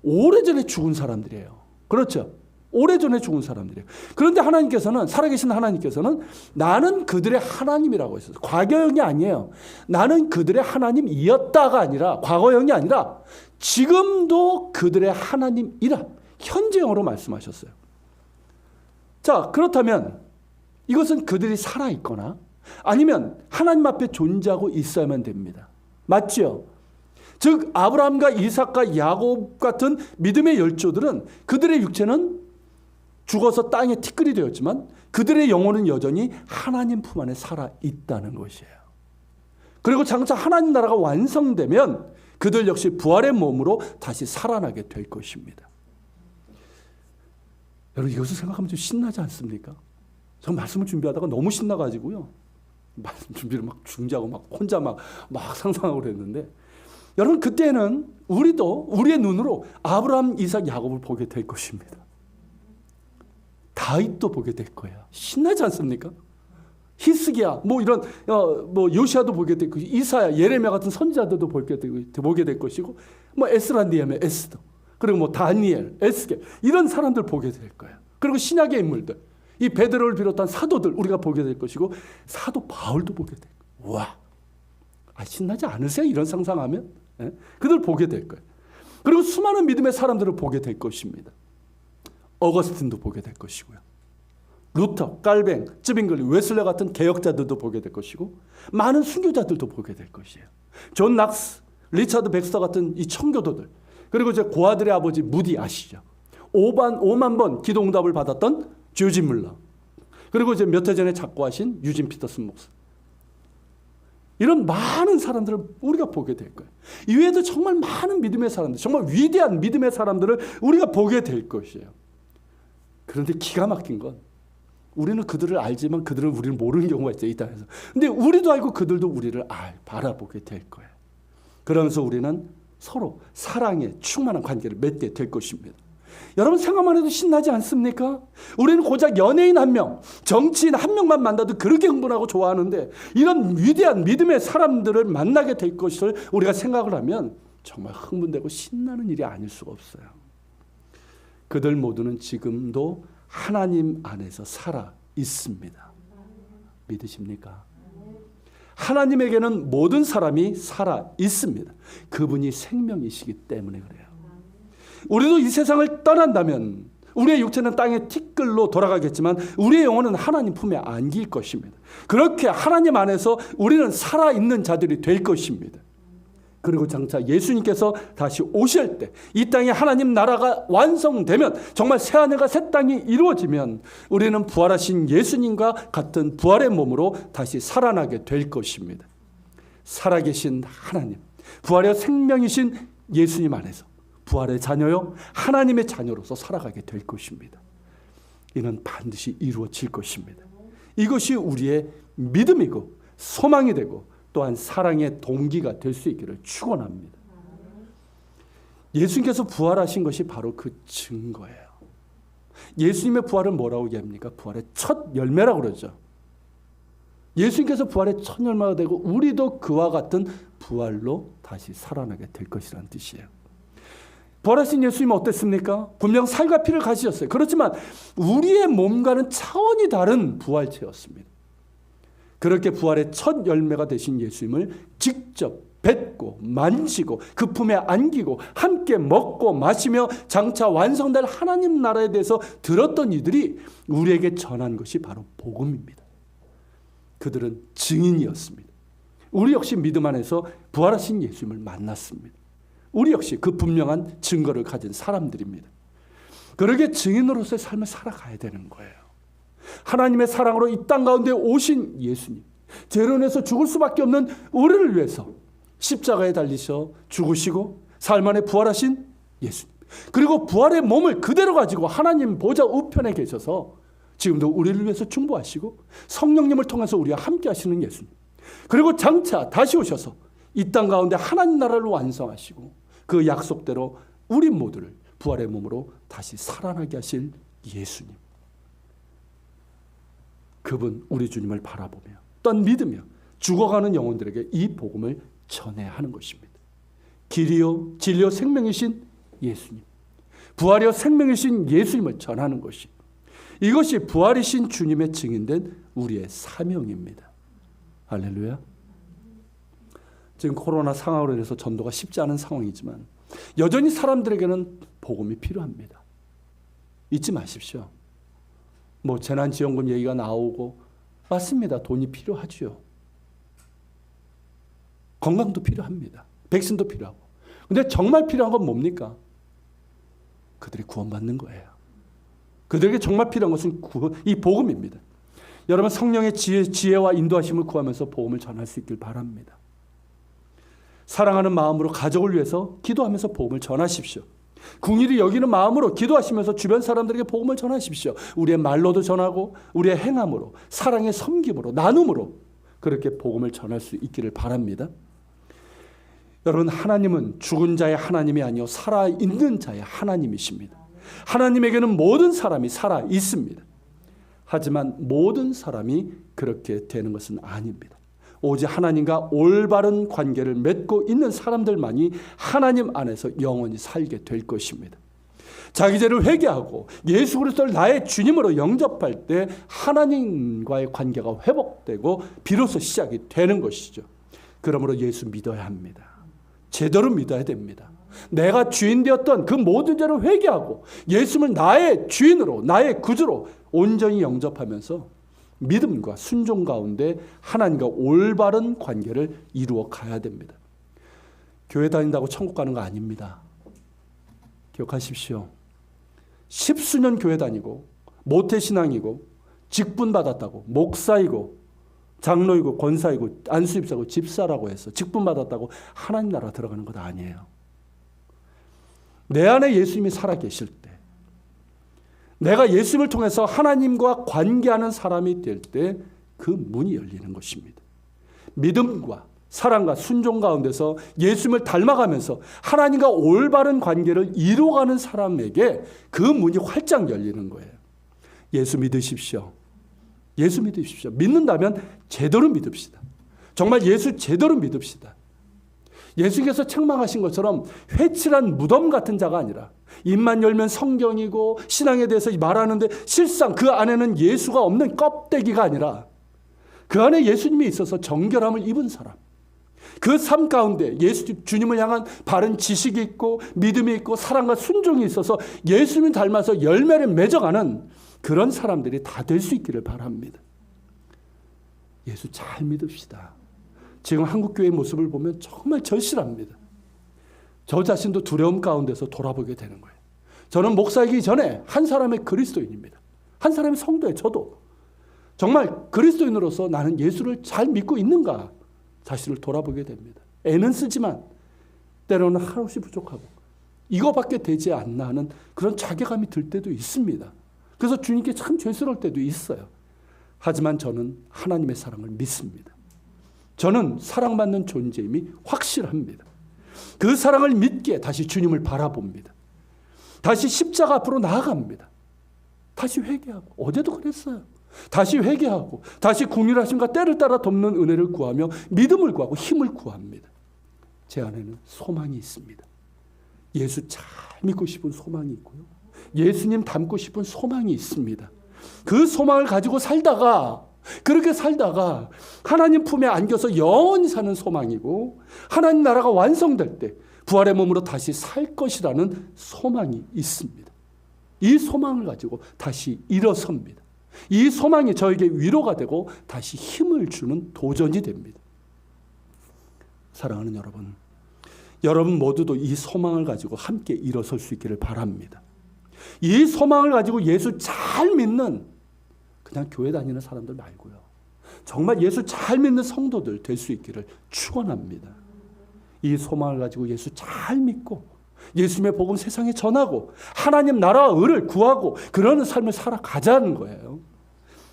오래전에 죽은 사람들이에요. 그렇죠? 오래전에 죽은 사람들이에요. 그런데 하나님께서는, 살아계신 하나님께서는 나는 그들의 하나님이라고 했어요. 과거형이 아니에요. 나는 그들의 하나님이었다가 아니라, 과거형이 아니라 지금도 그들의 하나님이라 현재형으로 말씀하셨어요. 자, 그렇다면 이것은 그들이 살아있거나 아니면 하나님 앞에 존재하고 있어야만 됩니다. 맞죠? 즉 아브라함과 이삭과 야곱 같은 믿음의 열조들은 그들의 육체는 죽어서 땅에 티끌이 되었지만 그들의 영혼은 여전히 하나님 품 안에 살아있다는 것이에요. 그리고 장차 하나님 나라가 완성되면 그들 역시 부활의 몸으로 다시 살아나게 될 것입니다. 여러분, 이것을 생각하면 좀 신나지 않습니까? 저 말씀을 준비하다가 너무 신나가지고요. 말씀 준비를 막 중지하고 막 혼자 막 상상하고 그랬는데 여러분, 그때는 우리도 우리의 눈으로 아브라함, 이삭, 야곱을 보게 될 것입니다. 다윗도 보게 될 거예요. 신나지 않습니까? 히스기야, 뭐 이런 뭐 요시아도 보게 될 것이고 이사야, 예레미야 같은 선지자들도 보게 될 것이고 뭐 에스라, 니에미야, 에스더, 그리고 뭐 다니엘, 에스겔 이런 사람들 보게 될 거예요. 그리고 신약의 인물들 이 베드로를 비롯한 사도들 우리가 보게 될 것이고 사도 바울도 보게 될 거예요. 와, 신나지 않으세요? 이런 상상하면? 예? 그들 보게 될 거예요. 그리고 수많은 믿음의 사람들을 보게 될 것입니다. 어거스틴도 보게 될 것이고요. 루터, 깔뱅, 쯔빙글리, 웨슬레 같은 개혁자들도 보게 될 것이고 많은 순교자들도 보게 될 것이에요. 존 낙스, 리차드 백스터 같은 이 청교도들, 그리고 이제 고아들의 아버지 무디 아시죠? 5만 번 기도응답을 받았던 조지 물러, 그리고 이제 몇 해 전에 작고하신 유진 피터슨 목사, 이런 많은 사람들을 우리가 보게 될 거예요. 이외에도 정말 많은 믿음의 사람들, 정말 위대한 믿음의 사람들을 우리가 보게 될 것이에요. 그런데 기가 막힌 건 우리는 그들을 알지만 그들은 우리를 모르는 경우가 있죠, 이 땅에서. 근데 우리도 알고 그들도 우리를 바라보게 될 거예요. 그러면서 우리는 서로 사랑에 충만한 관계를 맺게 될 것입니다. 여러분 생각만 해도 신나지 않습니까? 우리는 고작 연예인 한 명, 정치인 한 명만 만나도 그렇게 흥분하고 좋아하는데 이런 위대한 믿음의 사람들을 만나게 될 것을 우리가 생각을 하면 정말 흥분되고 신나는 일이 아닐 수가 없어요. 그들 모두는 지금도 하나님 안에서 살아 있습니다. 믿으십니까? 하나님에게는 모든 사람이 살아 있습니다. 그분이 생명이시기 때문에 그래요. 우리도 이 세상을 떠난다면 우리의 육체는 땅의 티끌로 돌아가겠지만 우리의 영혼은 하나님 품에 안길 것입니다. 그렇게 하나님 안에서 우리는 살아있는 자들이 될 것입니다. 그리고 장차 예수님께서 다시 오실 때 이 땅에 하나님 나라가 완성되면, 정말 새하늘과 새 땅이 이루어지면 우리는 부활하신 예수님과 같은 부활의 몸으로 다시 살아나게 될 것입니다. 살아계신 하나님, 부활의 생명이신 예수님 안에서 부활의 자녀요, 하나님의 자녀로서 살아가게 될 것입니다. 이는 반드시 이루어질 것입니다. 이것이 우리의 믿음이고 소망이 되고 또한 사랑의 동기가 될 수 있기를 축원합니다. 예수님께서 부활하신 것이 바로 그 증거예요. 예수님의 부활은 뭐라고 얘기합니까? 부활의 첫 열매라고 그러죠. 예수님께서 부활의 첫 열매가 되고 우리도 그와 같은 부활로 다시 살아나게 될 것이라는 뜻이에요. 부활하신 예수님은 어땠습니까? 분명 살과 피를 가지셨어요. 그렇지만 우리의 몸과는 차원이 다른 부활체였습니다. 그렇게 부활의 첫 열매가 되신 예수님을 직접 뵙고 만지고 그 품에 안기고 함께 먹고 마시며 장차 완성될 하나님 나라에 대해서 들었던 이들이 우리에게 전한 것이 바로 복음입니다. 그들은 증인이었습니다. 우리 역시 믿음 안에서 부활하신 예수님을 만났습니다. 우리 역시 그 분명한 증거를 가진 사람들입니다. 그러게 증인으로서의 삶을 살아가야 되는 거예요. 하나님의 사랑으로 이 땅 가운데 오신 예수님, 죄로 인해서 죽을 수밖에 없는 우리를 위해서 십자가에 달리셔 죽으시고 삶 안에 부활하신 예수님, 그리고 부활의 몸을 그대로 가지고 하나님 보좌 우편에 계셔서 지금도 우리를 위해서 중보하시고 성령님을 통해서 우리와 함께 하시는 예수님, 그리고 장차 다시 오셔서 이 땅 가운데 하나님 나라를 완성하시고 그 약속대로 우리 모두를 부활의 몸으로 다시 살아나게 하실 예수님, 그분 우리 주님을 바라보며 또한 믿으며 죽어가는 영혼들에게 이 복음을 전해야 하는 것입니다. 길이요 진리요 생명이신 예수님, 부활이요 생명이신 예수님을 전하는 것이, 이것이 부활이신 주님의 증인된 우리의 사명입니다. 할렐루야. 지금 코로나 상황으로 인해서 전도가 쉽지 않은 상황이지만 여전히 사람들에게는 복음이 필요합니다. 잊지 마십시오. 재난지원금 얘기가 나오고 맞습니다. 돈이 필요하죠. 건강도 필요합니다. 백신도 필요하고. 근데 정말 필요한 건 뭡니까? 그들이 구원받는 거예요. 그들에게 정말 필요한 것은 이 복음입니다. 여러분 성령의 지혜와 인도하심을 구하면서 복음을 전할 수 있길 바랍니다. 사랑하는 마음으로 가족을 위해서 기도하면서 복음을 전하십시오. 긍휼히 여기는 마음으로 기도하시면서 주변 사람들에게 복음을 전하십시오. 우리의 말로도 전하고 우리의 행함으로, 사랑의 섬김으로, 나눔으로 그렇게 복음을 전할 수 있기를 바랍니다. 여러분 하나님은 죽은 자의 하나님이 아니요 살아있는 자의 하나님이십니다. 하나님에게는 모든 사람이 살아 있습니다. 하지만 모든 사람이 그렇게 되는 것은 아닙니다. 오직 하나님과 올바른 관계를 맺고 있는 사람들만이 하나님 안에서 영원히 살게 될 것입니다. 자기 죄를 회개하고 예수 그리스도를 나의 주님으로 영접할 때 하나님과의 관계가 회복되고 비로소 시작이 되는 것이죠. 그러므로 예수 믿어야 합니다. 제대로 믿어야 됩니다. 내가 주인 되었던 그 모든 죄를 회개하고 예수를 나의 주인으로, 나의 구주로 온전히 영접하면서 믿음과 순종 가운데 하나님과 올바른 관계를 이루어 가야 됩니다. 교회 다닌다고 천국 가는 거 아닙니다. 기억하십시오. 십수년 교회 다니고 모태신앙이고 직분받았다고 목사이고 장로이고 권사이고 안수집사고 집사라고 해서 직분받았다고 하나님 나라 들어가는 것 아니에요. 내 안에 예수님이 살아계실 때, 내가 예수님을 통해서 하나님과 관계하는 사람이 될 때 그 문이 열리는 것입니다. 믿음과 사랑과 순종 가운데서 예수님을 닮아가면서 하나님과 올바른 관계를 이루어가는 사람에게 그 문이 활짝 열리는 거예요. 예수 믿으십시오. 예수 믿으십시오. 믿는다면 제대로 믿읍시다. 정말 예수 제대로 믿읍시다. 예수께서 책망하신 것처럼 회칠한 무덤 같은 자가 아니라 입만 열면 성경이고 신앙에 대해서 말하는데 실상 그 안에는 예수가 없는 껍데기가 아니라 그 안에 예수님이 있어서 정결함을 입은 사람, 그 삶 가운데 주님을 향한 바른 지식이 있고 믿음이 있고 사랑과 순종이 있어서 예수님 닮아서 열매를 맺어가는 그런 사람들이 다 될 수 있기를 바랍니다. 예수 잘 믿읍시다. 지금 한국교회의 모습을 보면 정말 절실합니다. 저 자신도 두려움 가운데서 돌아보게 되는 거예요. 저는 목사이기 전에 한 사람의 그리스도인입니다. 한 사람의 성도예요. 저도. 정말 그리스도인으로서 나는 예수를 잘 믿고 있는가 자신을 돌아보게 됩니다. 애는 쓰지만 때로는 한없이 부족하고 이거밖에 되지 않나 하는 그런 자괴감이 들 때도 있습니다. 그래서 주님께 참 죄스러울 때도 있어요. 하지만 저는 하나님의 사랑을 믿습니다. 저는 사랑받는 존재임이 확실합니다. 그 사랑을 믿기에 다시 주님을 바라봅니다. 다시 십자가 앞으로 나아갑니다. 다시 회개하고, 어제도 그랬어요. 다시 회개하고 다시 궁휼하심과 때를 따라 돕는 은혜를 구하며 믿음을 구하고 힘을 구합니다. 제 안에는 소망이 있습니다. 예수 잘 믿고 싶은 소망이 있고요. 예수님 닮고 싶은 소망이 있습니다. 그 소망을 가지고 살다가 그렇게 살다가 하나님 품에 안겨서 영원히 사는 소망이고 하나님 나라가 완성될 때 부활의 몸으로 다시 살 것이라는 소망이 있습니다. 이 소망을 가지고 다시 일어섭니다. 이 소망이 저에게 위로가 되고 다시 힘을 주는 도전이 됩니다. 사랑하는 여러분, 여러분 모두도 이 소망을 가지고 함께 일어설 수 있기를 바랍니다. 이 소망을 가지고 예수 잘 믿는 그냥 교회 다니는 사람들 말고요. 정말 예수 잘 믿는 성도들 될 수 있기를 축원합니다. 이 소망을 가지고 예수 잘 믿고 예수님의 복음 세상에 전하고 하나님 나라와 의를 구하고 그러는 삶을 살아가자는 거예요.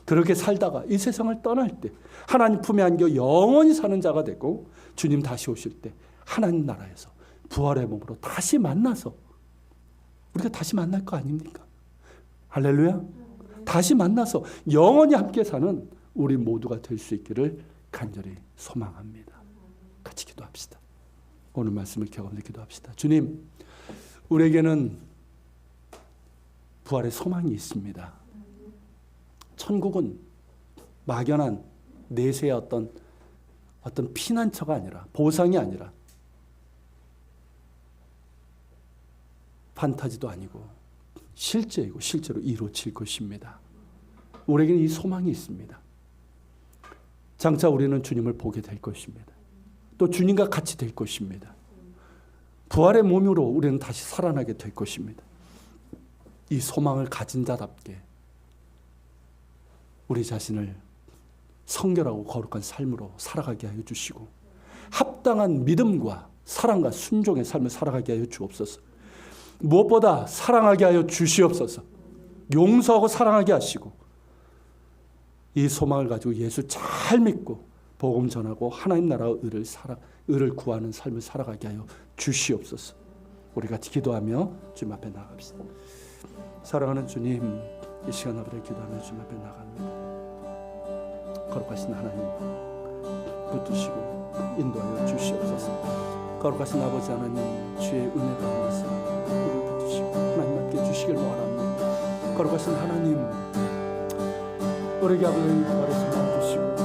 그렇게 살다가 이 세상을 떠날 때 하나님 품에 안겨 영원히 사는 자가 되고 주님 다시 오실 때 하나님 나라에서 부활의 몸으로 다시 만나서 우리가 다시 만날 거 아닙니까? 할렐루야. 다시 만나서 영원히 함께 사는 우리 모두가 될 수 있기를 간절히 소망합니다. 같이 기도합시다. 오늘 말씀을 기억하면서 기도합시다. 주님, 우리에게는 부활의 소망이 있습니다. 천국은 막연한 내세의 어떤 피난처가 아니라 보상이 아니라 판타지도 아니고 실제이고 실제로 이루어질 것입니다. 우리에게는 이 소망이 있습니다. 장차 우리는 주님을 보게 될 것입니다. 또 주님과 같이 될 것입니다. 부활의 몸으로 우리는 다시 살아나게 될 것입니다. 이 소망을 가진 자답게 우리 자신을 성결하고 거룩한 삶으로 살아가게 하여 주시고 합당한 믿음과 사랑과 순종의 삶을 살아가게 하여 주옵소서. 무엇보다 사랑하게 하여 주시옵소서. 용서하고 사랑하게 하시고 이 소망을 가지고 예수 잘 믿고 복음 전하고 하나님 나라의 의를 구하는 삶을 살아가게 하여 주시옵소서. 우리 같이 기도하며 주님 앞에 나갑시다. 사랑하는 주님, 이 시간 아버지 기도하며 주님 앞에 나갑니다. 거룩하신 하나님 붙드시고 인도하여 주시옵소서. 거룩하신 아버지 하나님, 주의 은혜 가운데서 우리를 붙드시고 하나님 함께 주시옵소서. 주시길 원합니다. 거룩하신 하나님, 우리 아버지의 말씀을 주시고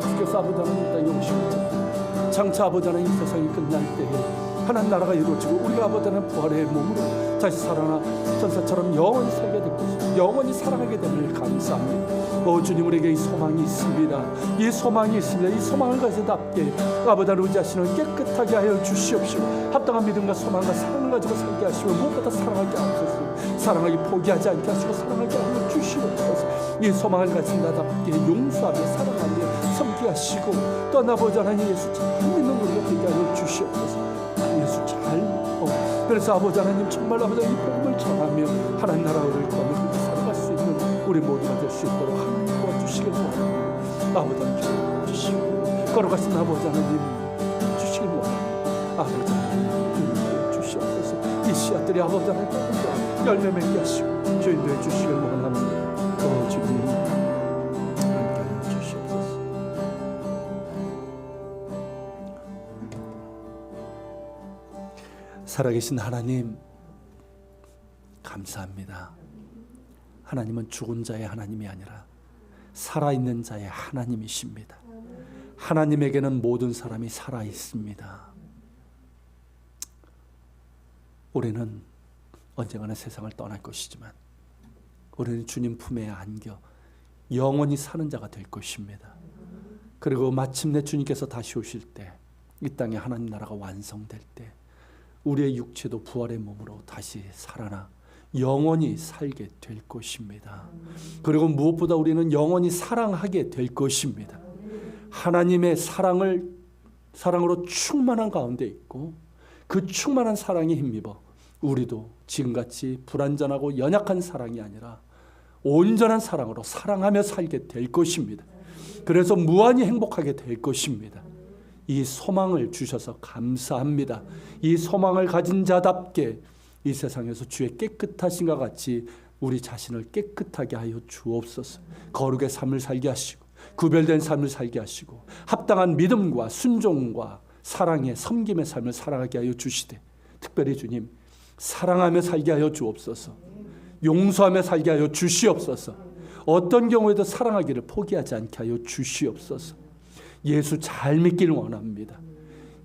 주께서 아버지 하나님 이 땅에 오시고 장차 아버지 하나님 이 세상이 끝날 때에 하나님 나라가 이루어지고 우리가 아버지 하나님 부활의 몸으로 다시 살아나 전사처럼 영원히 살게 될 것입니다. 영원히 사랑하게 됨을 감사합니다. 주님, 우리에게 이 소망이 있습니다. 이 소망이 있습니다. 이 소망을 가지답게 아버지 하나님 우리 자신을 깨끗하게 하여 주시옵시고 합당한 믿음과 소망과 사랑을 가지고 살게 하시고 무엇보다 사랑하게 하옵소서. 사랑하기 포기하지 않게 하시고 사랑하게 하여 주시옵소서. 이 소망을 가진 자답게 용서하며 사랑하며 섬기게 하시고 또 아버지 하나님 예수 잘 믿는 우리가 되게 하여 주시옵소서. 예수 잘 믿고 그래서 아버지 하나님 정말 아버지 이 복음을 전하며 하나님 나라를 구하며 살아갈 수 있는 우리 모두가 될 수 있도록 하나님 도와주시길 원합니다. 아버지 하나님 주시고 걸어가신 아버지 하나님 주시길 원합니다. 아버지 하나님 주시옵소서. 이 씨앗들이 아버지 하나님 열매 맺게 하시고 주인도해 주시길 원합니다. 주님 함께 주시옵소서. 살아계신 하나님 감사합니다. 하나님은 죽은 자의 하나님이 아니라 살아있는 자의 하나님이십니다. 하나님에게는 모든 사람이 살아있습니다. 우리는 언젠가는 세상을 떠날 것이지만 우리는 주님 품에 안겨 영원히 사는 자가 될 것입니다. 그리고 마침내 주님께서 다시 오실 때 이 땅에 하나님 나라가 완성될 때 우리의 육체도 부활의 몸으로 다시 살아나 영원히 살게 될 것입니다. 그리고 무엇보다 우리는 영원히 사랑하게 될 것입니다. 하나님의 사랑으로 충만한 가운데 있고 그 충만한 사랑에 힘입어 우리도 지금같이 불완전하고 연약한 사랑이 아니라 온전한 사랑으로 사랑하며 살게 될 것입니다. 그래서 무한히 행복하게 될 것입니다. 이 소망을 주셔서 감사합니다. 이 소망을 가진 자답게 이 세상에서 주의 깨끗하신과 같이 우리 자신을 깨끗하게 하여 주옵소서. 거룩의 삶을 살게 하시고 구별된 삶을 살게 하시고 합당한 믿음과 순종과 사랑의 섬김의 삶을 살아가게 하여 주시되 특별히 주님 사랑하며 살게 하여 주옵소서. 용서하며 살게 하여 주시옵소서. 어떤 경우에도 사랑하기를 포기하지 않게 하여 주시옵소서. 예수 잘 믿기를 원합니다.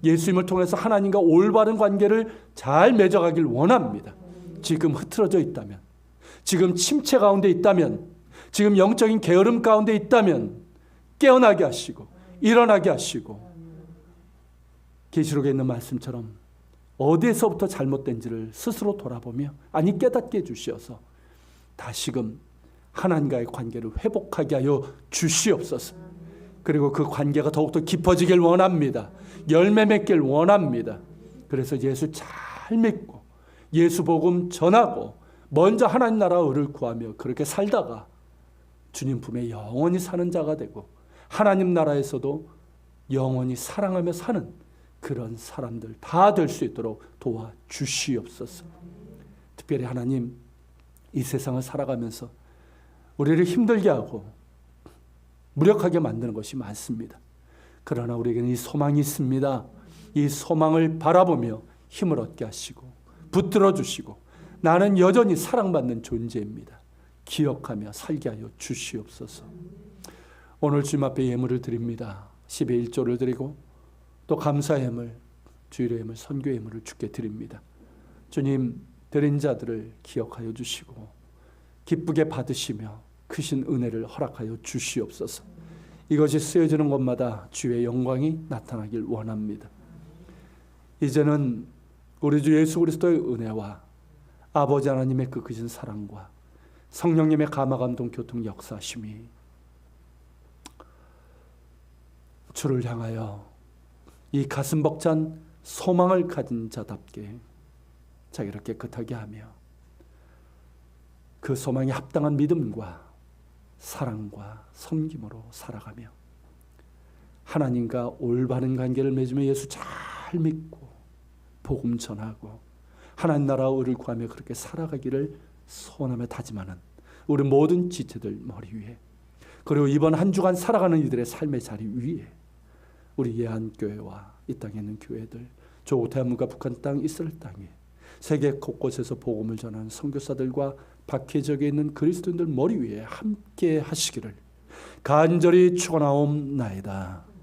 예수님을 통해서 하나님과 올바른 관계를 잘 맺어가길 원합니다. 지금 흐트러져 있다면, 지금 침체 가운데 있다면, 지금 영적인 게으름 가운데 있다면 깨어나게 하시고 일어나게 하시고 계시록에 있는 말씀처럼 어디에서부터 잘못된지를 스스로 돌아보며 아니 깨닫게 해주시어서 다시금 하나님과의 관계를 회복하게 하여 주시옵소서. 그리고 그 관계가 더욱더 깊어지길 원합니다. 열매 맺길 원합니다. 그래서 예수 잘 믿고 예수 복음 전하고 먼저 하나님 나라와 의를 구하며 그렇게 살다가 주님 품에 영원히 사는 자가 되고 하나님 나라에서도 영원히 사랑하며 사는 그런 사람들 다 될 수 있도록 도와주시옵소서. 특별히 하나님 이 세상을 살아가면서 우리를 힘들게 하고 무력하게 만드는 것이 많습니다. 그러나 우리에게는 이 소망이 있습니다. 이 소망을 바라보며 힘을 얻게 하시고 붙들어 주시고 나는 여전히 사랑받는 존재입니다. 기억하며 살게 하여 주시옵소서. 오늘 주님 앞에 예물을 드립니다. 10의 1조를 드리고 또 감사의 예물, 주일의 예물, 선교의 예물을 주께 드립니다. 주님 드린 자들을 기억하여 주시고 기쁘게 받으시며 크신 은혜를 허락하여 주시옵소서. 이것이 쓰여지는 곳마다 주의 영광이 나타나길 원합니다. 이제는 우리 주 예수 그리스도의 은혜와 아버지 하나님의 그 크신 사랑과 성령님의 감화감동 교통 역사심이 주를 향하여 이 가슴 벅찬 소망을 가진 자답게 자기를 깨끗하게 하며 그 소망에 합당한 믿음과 사랑과 섬김으로 살아가며 하나님과 올바른 관계를 맺으며 예수 잘 믿고 복음 전하고 하나님 나라와 의를 구하며 그렇게 살아가기를 소원하며 다짐하는 우리 모든 지체들 머리 위에 그리고 이번 한 주간 살아가는 이들의 삶의 자리 위에 우리 예한교회와 이 땅에 있는 교회들 조국 대한민국과 북한 땅 이스라엘 땅에 세계 곳곳에서 복음을 전하는 선교사들과 박해적에 있는 그리스도인들 머리 위에 함께 하시기를 간절히 축원하옵나이다.